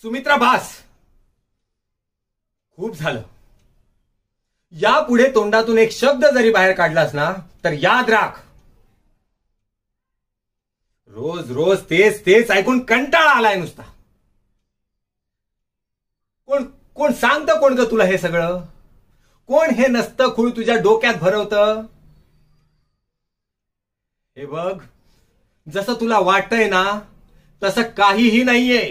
सुमित्रा भास, खूप झालं. यापुढे तोंडातून एक शब्द जरी बाहेर काढलास ना तर याद राख, रोज रोज तेच तेच ऐकून कंटाळा आलाय नुसता. कोण कोण सांगतं कोण ग तुला हे सगळं? कोण हे नसतं खूळ तुझ्या डोक्यात भरवतं? हे बघ, जसं तुला वाटतंय ना तसं काहीही नाहीये.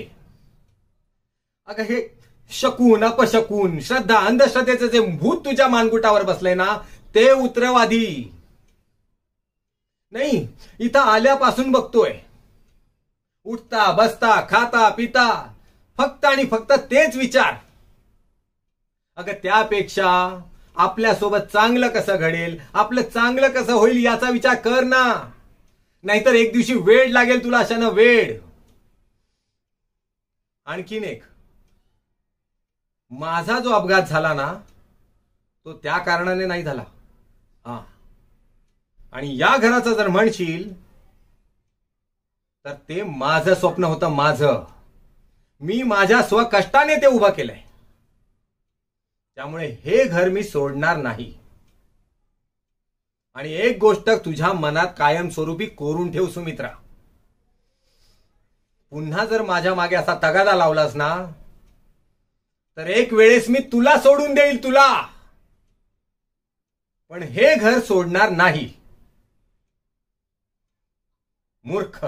अगं हे शकून अपशकून श्रद्धा अंधश्रद्धेचं जे भूत तुझ्या मानगुटावर बसलंय ना ते उतरव आधी. नाही, इथं आल्यापासून बघतोय, उठता बसता खाता पिता फक्त आणि फक्त तेच विचार. अगं त्यापेक्षा आपल्यासोबत चांगलं कसं घडेल, आपलं चांगलं कसं होईल याचा विचार कर ना. नाहीतर एक दिवशी वेळ लागेल तुला अशानं वेळ. आणखीन एक, माझा जो अपघात झाला ना तो त्या कारणाने नाही झाला. आणि या घराचं जर म्हणशील तर ते माझं स्वप्न होतं. माझं, मी माझ्या स्वकष्टाने ते उभं केलंय. त्यामुळे हे घर मी सोडणार नाही. आणि एक गोष्ट तुझ्या मनात कायमस्वरूपी कोरून ठेव सुमित्रा, पुन्हा जर माझ्या मागे असा तगादा लावलास ना तर एक वेळेस मी तुला सोडून देईल, तुला. पण हे घर सोडणार नाही. मूर्ख.